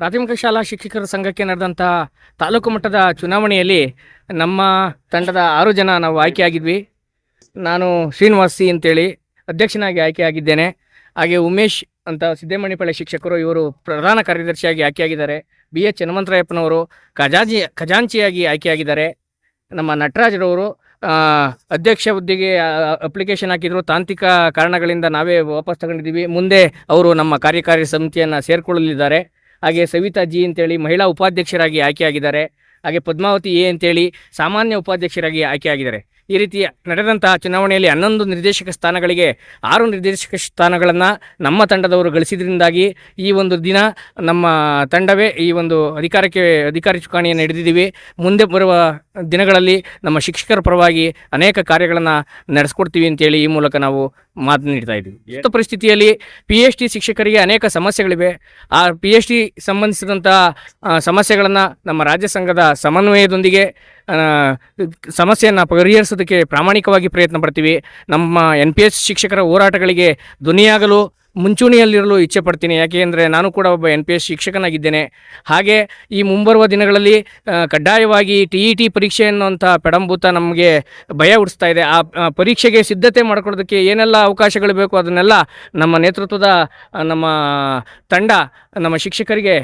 ಪ್ರಾಥಮಿಕ ಶಾಲಾ ಶಿಕ್ಷಕರ ಸಂಘಕ್ಕೆ ನಡೆದಂಥ ತಾಲೂಕು ಮಟ್ಟದ ಚುನಾವಣೆಯಲ್ಲಿ ನಮ್ಮ ತಂಡದ 6 ಜನ ನಾವು ಆಯ್ಕೆಯಾಗಿದ್ವಿ. ನಾನು ಶ್ರೀನಿವಾಸ್ ಸಿ ಅಂತೇಳಿ ಅಧ್ಯಕ್ಷನಾಗಿ ಆಯ್ಕೆಯಾಗಿದ್ದೇನೆ. ಹಾಗೆ ಉಮೇಶ್ ಅಂತ ಸಿದ್ದೇಮಣಿಪಾಳ್ಯ ಶಿಕ್ಷಕರು, ಇವರು ಪ್ರಧಾನ ಕಾರ್ಯದರ್ಶಿಯಾಗಿ ಆಯ್ಕೆಯಾಗಿದ್ದಾರೆ. BH ಹನುಮಂತರಾಯಪ್ಪನವರು ಖಜಾಂಚಿಯಾಗಿ ಆಯ್ಕೆಯಾಗಿದ್ದಾರೆ. ನಮ್ಮ ನಟರಾಜ್ರವರು ಅಧ್ಯಕ್ಷ ಹುದ್ದೆಗೆ ಅಪ್ಲಿಕೇಶನ್ ಹಾಕಿದ್ರು. ತಾಂತ್ರಿಕ ಕಾರಣಗಳಿಂದ ನಾವೇ ವಾಪಸ್ ತಗೊಂಡಿದ್ದೀವಿ. ಮುಂದೆ ಅವರು ನಮ್ಮ ಕಾರ್ಯಕಾರಿ ಸಮಿತಿಯನ್ನು ಸೇರಿಕೊಳ್ಳಲಿದ್ದಾರೆ. ಹಾಗೆ ಸವಿತಾ ಜಿ ಅಂತೇಳಿ ಮಹಿಳಾ ಉಪಾಧ್ಯಕ್ಷರಾಗಿ ಆಯ್ಕೆಯಾಗಿದ್ದಾರೆ. ಹಾಗೆ ಪದ್ಮಾವತಿ ಎ ಅಂತೇಳಿ ಸಾಮಾನ್ಯ ಉಪಾಧ್ಯಕ್ಷರಾಗಿ ಆಯ್ಕೆಯಾಗಿದ್ದಾರೆ. ಈ ರೀತಿ ನಡೆದಂತಹ ಚುನಾವಣೆಯಲ್ಲಿ 11 ನಿರ್ದೇಶಕ ಸ್ಥಾನಗಳಿಗೆ 6 ನಿರ್ದೇಶಕ ಸ್ಥಾನಗಳನ್ನು ನಮ್ಮ ತಂಡದವರು ಗಳಿಸಿದ್ರಿಂದಾಗಿ ಈ ಒಂದು ದಿನ ನಮ್ಮ ತಂಡವೇ ಈ ಒಂದು ಅಧಿಕಾರಿ ಚುಕ್ಕಾಣಿಯನ್ನು ಹಿಡಿದಿದ್ದೀವಿ. ಮುಂದೆ ಬರುವ ದಿನಗಳಲ್ಲಿ ನಮ್ಮ ಶಿಕ್ಷಕರ ಪರವಾಗಿ ಅನೇಕ ಕಾರ್ಯಗಳನ್ನು ನಡೆಸ್ಕೊಡ್ತೀವಿ ಅಂತೇಳಿ ಈ ಮೂಲಕ ನಾವು ಮಾತು ನೀಡ್ತಾ ಇದ್ದೀವಿ. ಪರಿಸ್ಥಿತಿಯಲ್ಲಿ PhD ಶಿಕ್ಷಕರಿಗೆ ಅನೇಕ ಸಮಸ್ಯೆಗಳಿವೆ. ಆ PhD ಸಂಬಂಧಿಸಿದಂಥ ಸಮಸ್ಯೆಗಳನ್ನು ನಮ್ಮ ರಾಜ್ಯ ಸಂಘದ ಸಮನ್ವಯದೊಂದಿಗೆ ಸಮಸ್ಯೆಯನ್ನು ಪರಿಹರಿಸೋದಕ್ಕೆ ಪ್ರಾಮಾಣಿಕವಾಗಿ ಪ್ರಯತ್ನ ಪಡ್ತೀವಿ. ನಮ್ಮ NPS ಶಿಕ್ಷಕರ ಹೋರಾಟಗಳಿಗೆ ಧ್ವನಿಯಾಗಲು ಮುಂಚೂಣಿಯಲ್ಲಿರಲು ಇಚ್ಛೆ ಪಡ್ತೀನಿ. ಯಾಕೆಂದರೆ ನಾನು ಕೂಡ ಒಬ್ಬ NPS ಶಿಕ್ಷಕನಾಗಿದ್ದೇನೆ. ಹಾಗೆ ಈ ಮುಂಬರುವ ದಿನಗಳಲ್ಲಿ ಕಡ್ಡಾಯವಾಗಿ TET ಪರೀಕ್ಷೆ ಅನ್ನುವಂಥ ಪೆಡಂಭೂತ ನಮಗೆ ಭಯ ಹುಟ್ಟಿಸ್ತಾ ಇದೆ. ಆ ಪರೀಕ್ಷೆಗೆ ಸಿದ್ಧತೆ ಮಾಡ್ಕೊಳ್ಳೋದಕ್ಕೆ ಏನೆಲ್ಲ ಅವಕಾಶಗಳು ಬೇಕು ಅದನ್ನೆಲ್ಲ ನಮ್ಮ ನೇತೃತ್ವದ ನಮ್ಮ ತಂಡ ನಮ್ಮ ಶಿಕ್ಷಕರಿಗೆ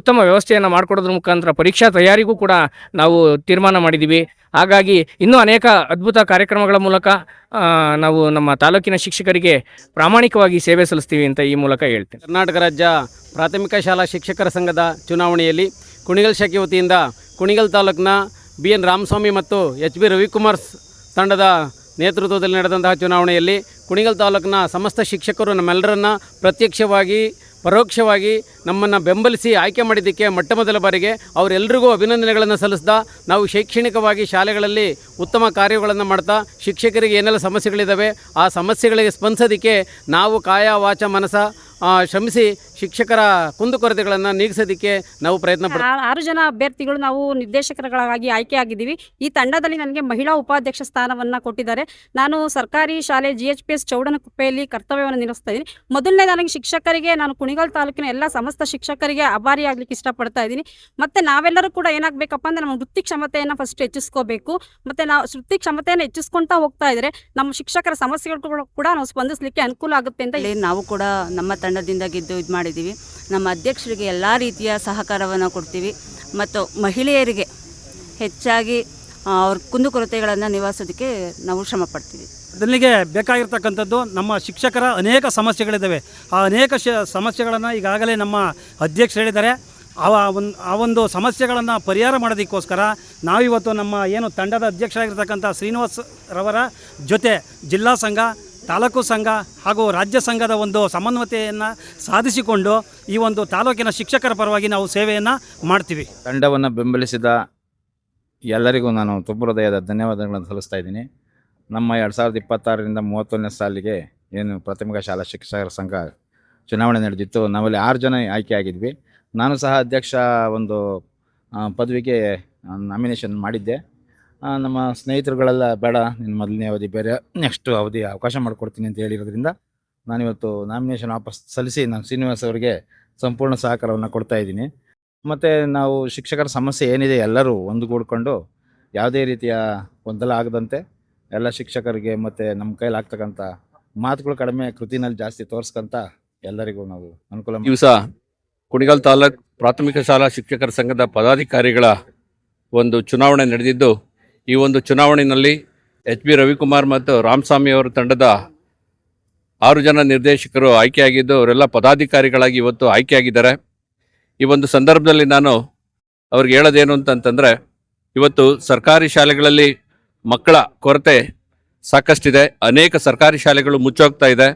ಉತ್ತಮ ವ್ಯವಸ್ಥೆಯನ್ನು ಮಾಡಿಕೊಡೋದ್ರ ಮುಖಾಂತರ ಪರೀಕ್ಷಾ ತಯಾರಿಗೂ ಕೂಡ ನಾವು ತೀರ್ಮಾನ ಮಾಡಿದ್ದೀವಿ. ಹಾಗಾಗಿ ಇನ್ನೂ ಅನೇಕ ಅದ್ಭುತ ಕಾರ್ಯಕ್ರಮಗಳ ಮೂಲಕ ನಾವು ನಮ್ಮ ತಾಲೂಕಿನ ಶಿಕ್ಷಕರಿಗೆ ಪ್ರಾಮಾಣಿಕವಾಗಿ ಸೇವೆ ಸಲ್ಲಿಸ್ತೀವಿ ಅಂತ ಈ ಮೂಲಕ ಹೇಳ್ತೇನೆ. ಕರ್ನಾಟಕ ರಾಜ್ಯ ಪ್ರಾಥಮಿಕ ಶಾಲಾ ಶಿಕ್ಷಕರ ಸಂಘದ ಚುನಾವಣೆಯಲ್ಲಿ ಕುಣಿಗಲ್ ಶಾಖೆ ವತಿಯಿಂದ ಕುಣಿಗಲ್ ತಾಲೂಕಿನ BN ರಾಮಸ್ವಾಮಿ ಮತ್ತು HB ರವಿಕುಮಾರ್ ತಂಡದ ನೇತೃತ್ವದಲ್ಲಿ ನಡೆದಂತಹ ಚುನಾವಣೆಯಲ್ಲಿ ಕುಣಿಗಲ್ ತಾಲೂಕಿನ ಸಮಸ್ತ ಶಿಕ್ಷಕರು ನಮ್ಮೆಲ್ಲರನ್ನ ಪ್ರತ್ಯಕ್ಷವಾಗಿ ಪರೋಕ್ಷವಾಗಿ ನಮ್ಮನ್ನು ಬೆಂಬಲಿಸಿ ಆಯ್ಕೆ ಮಾಡಿದ್ದಕ್ಕೆ ಮೊಟ್ಟಮೊದಲ ಬಾರಿಗೆ ಅವರೆಲ್ಲರಿಗೂ ಅಭಿನಂದನೆಗಳನ್ನು ಸಲ್ಲಿಸ್ತಾ, ನಾವು ಶೈಕ್ಷಣಿಕವಾಗಿ ಶಾಲೆಗಳಲ್ಲಿ ಉತ್ತಮ ಕಾರ್ಯಗಳನ್ನು ಮಾಡ್ತಾ ಶಿಕ್ಷಕರಿಗೆ ಏನೆಲ್ಲ ಸಮಸ್ಯೆಗಳಿದ್ದಾವೆ ಆ ಸಮಸ್ಯೆಗಳಿಗೆ ಸ್ಪಂದಿಸೋದಕ್ಕೆ ನಾವು ಕಾಯ ವಾಚ ಮನಸ ಶ್ರಮಿಸಿ ಶಿಕ್ಷಕರ ಕುಂದುಕೊರತೆಗಳನ್ನು ನೀಗಿಸೋದಕ್ಕೆ ನಾವು ಪ್ರಯತ್ನ ಪಡ್ತೀವಿ. 6 ಜನ ಅಭ್ಯರ್ಥಿಗಳು ನಾವು ನಿರ್ದೇಶಕರುಗಳಾಗಿ ಆಯ್ಕೆಯಾಗಿದ್ದೀವಿ. ಈ ತಂಡದಲ್ಲಿ ನನಗೆ ಮಹಿಳಾ ಉಪಾಧ್ಯಕ್ಷ ಸ್ಥಾನವನ್ನು ಕೊಟ್ಟಿದ್ದಾರೆ. ನಾನು ಸರ್ಕಾರಿ ಶಾಲೆ GHPS ಚೌಡನಕುಪ್ಪೆಯಲ್ಲಿ ಕರ್ತವ್ಯವನ್ನು ನಿರ್ವಹಿಸ್ತಾ ಇದ್ದೀನಿ. ಮೊದಲನೇ ನನಗೆ ಶಿಕ್ಷಕರಿಗೆ, ನಾನು ಕುಣಿಗಲ್ ತಾಲೂಕಿನ ಎಲ್ಲ ಸಮಸ್ತ ಶಿಕ್ಷಕರಿಗೆ ಆಭಾರಿ ಆಗ್ಲಿಕ್ಕೆ ಇಷ್ಟಪಡ್ತಾ ಇದ್ದೀನಿ. ಮತ್ತು ನಾವೆಲ್ಲರೂ ಕೂಡ ಏನಾಗಬೇಕಪ್ಪ ಅಂದರೆ ನಮ್ಮ ವೃತ್ತಿ ಕ್ಷಮತೆಯನ್ನು ಫಸ್ಟ್ ಹೆಚ್ಚಿಸ್ಕೋಬೇಕು. ಮತ್ತು ನಾವು ವೃತ್ತಿ ಕ್ಷಮತೆಯನ್ನು ಹೆಚ್ಚಿಸ್ಕೊಳ್ತಾ ಹೋಗ್ತಾ ಇದ್ದರೆ ನಮ್ಮ ಶಿಕ್ಷಕರ ಸಮಸ್ಯೆಗಳು ಕೂಡ ನಾವು ಸ್ಪಂದಿಸಲಿಕ್ಕೆ ಅನುಕೂಲ ಆಗುತ್ತೆ ಅಂತ ನಾವು ಕೂಡ ನಮ್ಮ ತಂಡದಿಂದ ಗೆದ್ದು ಇದು ಮಾಡಿದ್ದೀವಿ. ನಮ್ಮ ಅಧ್ಯಕ್ಷರಿಗೆ ಎಲ್ಲ ರೀತಿಯ ಸಹಕಾರವನ್ನು ಕೊಡ್ತೀವಿ ಮತ್ತು ಮಹಿಳೆಯರಿಗೆ ಹೆಚ್ಚಾಗಿ ಅವ್ರ ಕುಂದುಕೊರತೆಗಳನ್ನು ನಿವಾರಿಸೋದಕ್ಕೆ ನಾವು ಶ್ರಮ ಪಡ್ತೀವಿ. ಮೊದಲಿಗೆ ಬೇಕಾಗಿರ್ತಕ್ಕಂಥದ್ದು ನಮ್ಮ ಶಿಕ್ಷಕರ ಅನೇಕ ಸಮಸ್ಯೆಗಳಿದ್ದಾವೆ. ಆ ಅನೇಕ ಸಮಸ್ಯೆಗಳನ್ನು ಈಗಾಗಲೇ ನಮ್ಮ ಅಧ್ಯಕ್ಷರು ಹೇಳಿದ್ದಾರೆ. ಆ ಒಂದು ಸಮಸ್ಯೆಗಳನ್ನು ಪರಿಹಾರ ಮಾಡೋದಕ್ಕೋಸ್ಕರ ನಾವಿವತ್ತು ನಮ್ಮ ಏನು ತಂಡದ ಅಧ್ಯಕ್ಷರಾಗಿರ್ತಕ್ಕಂಥ ಶ್ರೀನಿವಾಸ್ ರವರ ಜೊತೆ ಜಿಲ್ಲಾ ಸಂಘ, ತಾಲೂಕು ಸಂಘ ಹಾಗೂ ರಾಜ್ಯ ಸಂಘದ ಒಂದು ಸಮನ್ವಯತೆಯನ್ನು ಸಾಧಿಸಿಕೊಂಡು ಈ ಒಂದು ತಾಲೂಕಿನ ಶಿಕ್ಷಕರ ಪರವಾಗಿ ನಾವು ಸೇವೆಯನ್ನು ಮಾಡ್ತೀವಿ. ತಂಡವನ್ನು ಬೆಂಬಲಿಸಿದ ಎಲ್ಲರಿಗೂ ನಾನು ತುಂಬ ಹೃದಯದ ಧನ್ಯವಾದಗಳನ್ನು ಸಲ್ಲಿಸ್ತಾ ಇದ್ದೀನಿ. ನಮ್ಮ 2026ರಿಂದ 31ನೇ ಸಾಲಿಗೆ ಏನು ಪ್ರಾಥಮಿಕ ಶಾಲಾ ಶಿಕ್ಷಕರ ಸಂಘ ಚುನಾವಣೆ ನಡೆದಿತ್ತು. ನಾವಲ್ಲಿ 6 ಜನ ಆಯ್ಕೆಯಾಗಿದ್ವಿ. ನಾನು ಸಹ ಅಧ್ಯಕ್ಷ ಒಂದು ಪದವಿಗೆ ನಾಮಿನೇಷನ್ ಮಾಡಿದ್ದೆ. ನಮ್ಮ ಸ್ನೇಹಿತರುಗಳೆಲ್ಲ ಬೇಡ, ನಿನ್ನ ಮೊದಲನೇ ಅವಧಿ ಬೇರೆ, ನೆಕ್ಸ್ಟ್ ಅವಧಿ ಅವಕಾಶ ಮಾಡಿಕೊಡ್ತೀನಿ ಅಂತ ಹೇಳಿರೋದ್ರಿಂದ ನಾನಿವತ್ತು ನಾಮಿನೇಷನ್ ವಾಪಸ್ ಸಲ್ಲಿಸಿ ನಾನು ಶ್ರೀನಿವಾಸ್ ಅವರಿಗೆ ಸಂಪೂರ್ಣ ಸಹಕಾರವನ್ನು ಕೊಡ್ತಾ ಇದ್ದೀನಿ. ಮತ್ತು ನಾವು ಶಿಕ್ಷಕರ ಸಮಸ್ಯೆ ಏನಿದೆ ಎಲ್ಲರೂ ಒಂದುಗೂಡ್ಕೊಂಡು ಯಾವುದೇ ರೀತಿಯ ಗೊಂದಲ ಆಗದಂತೆ ಎಲ್ಲ ಶಿಕ್ಷಕರಿಗೆ ಮತ್ತು ನಮ್ಮ ಕೈಲಾಗ್ತಕ್ಕಂಥ ಮಾತುಗಳು ಕಡಿಮೆ, ಕೃತಿನಲ್ಲಿ ಜಾಸ್ತಿ ತೋರಿಸ್ಕೊಂತ ಎಲ್ಲರಿಗೂ ನಾವು ಅನುಕೂಲ. ದಿವಸ ಕುಣಿಗಲ್ ತಾಲೂಕು ಪ್ರಾಥಮಿಕ ಶಾಲಾ ಶಿಕ್ಷಕರ ಸಂಘದ ಪದಾಧಿಕಾರಿಗಳ ಒಂದು ಚುನಾವಣೆ ನಡೆದಿದ್ದು, ಈ ಒಂದು ಚುನಾವಣೆಯಲ್ಲಿ HB ರವಿಕುಮಾರ್ ಮತ್ತು ರಾಮಸ್ವಾಮಿ ಅವರ ತಂಡದ 6 ಜನ ನಿರ್ದೇಶಕರು ಆಯ್ಕೆಯಾಗಿದ್ದು ಅವರೆಲ್ಲ ಪದಾಧಿಕಾರಿಗಳಾಗಿ ಇವತ್ತು ಆಯ್ಕೆಯಾಗಿದ್ದಾರೆ. ಈ ಒಂದು ಸಂದರ್ಭದಲ್ಲಿ ನಾನು ಅವ್ರಿಗೆ ಹೇಳೋದೇನು ಅಂತಂತಂದರೆ, ಇವತ್ತು ಸರ್ಕಾರಿ ಶಾಲೆಗಳಲ್ಲಿ ಮಕ್ಕಳ ಕೊರತೆ ಸಾಕಷ್ಟಿದೆ. ಅನೇಕ ಸರ್ಕಾರಿ ಶಾಲೆಗಳು ಮುಚ್ಚೋಗ್ತಾ ಇದೆ.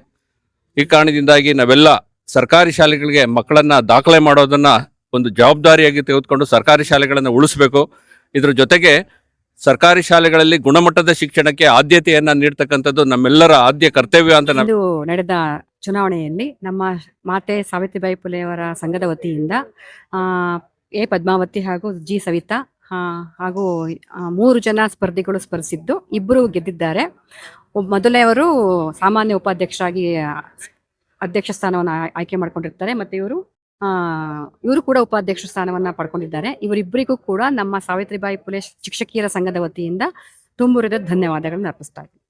ಈ ಕಾರಣದಿಂದಾಗಿ ನಾವೆಲ್ಲ ಸರ್ಕಾರಿ ಶಾಲೆಗಳಿಗೆ ಮಕ್ಕಳನ್ನು ದಾಖಲೆ ಮಾಡೋದನ್ನು ಒಂದು ಜವಾಬ್ದಾರಿಯಾಗಿ ತೆಗೆದುಕೊಂಡು ಸರ್ಕಾರಿ ಶಾಲೆಗಳನ್ನು ಉಳಿಸಬೇಕು. ಇದರ ಜೊತೆಗೆ ಸರ್ಕಾರಿ ಶಾಲೆಗಳಲ್ಲಿ ಗುಣಮಟ್ಟದ ಶಿಕ್ಷಣಕ್ಕೆ ಆದ್ಯತೆಯನ್ನು ನೀಡ್ತಕ್ಕಂಥದ್ದು ನಮ್ಮೆಲ್ಲರ ಆದ್ಯ ಕರ್ತವ್ಯ ಅಂತ. ನಡೆದ ಚುನಾವಣೆಯಲ್ಲಿ ನಮ್ಮ ಮಾತೆ ಸಾವಿತ್ರಿಬಾಯಿ ಫುಲೆ ಅವರ ಸಂಘದ ವತಿಯಿಂದ ಎ ಪದ್ಮಾವತಿ ಹಾಗೂ ಜಿ ಸವಿತಾ ಹಾಗೂ 3 ಜನ ಸ್ಪರ್ಧಿಗಳು ಸ್ಪರ್ಧಿಸಿದ್ದು 2 ಗೆದ್ದಿದ್ದಾರೆ. ಮೊದಲನೆಯವರು ಸಾಮಾನ್ಯ ಉಪಾಧ್ಯಕ್ಷರಾಗಿ ಅಧ್ಯಕ್ಷ ಸ್ಥಾನವನ್ನು ಆಯ್ಕೆ ಮಾಡ್ಕೊಂಡಿರ್ತಾರೆ. ಮತ್ತು ಇವರು ಇವರು ಕೂಡ ಉಪಾಧ್ಯಕ್ಷ ಸ್ಥಾನವನ್ನ ಪಡ್ಕೊಂಡಿದ್ದಾರೆ. ಇವರಿಬ್ಬರಿಗೂ ಕೂಡ ನಮ್ಮ ಸಾವಿತ್ರಿಬಾಯಿ ಫುಲೆ ಶಿಕ್ಷಕಿಯರ ಸಂಘದ ವತಿಯಿಂದ ತುಂಬುರಿದ ಧನ್ಯವಾದಗಳನ್ನು ಅರ್ಪಿಸ್ತಾ ಇದ್ದೀನಿ.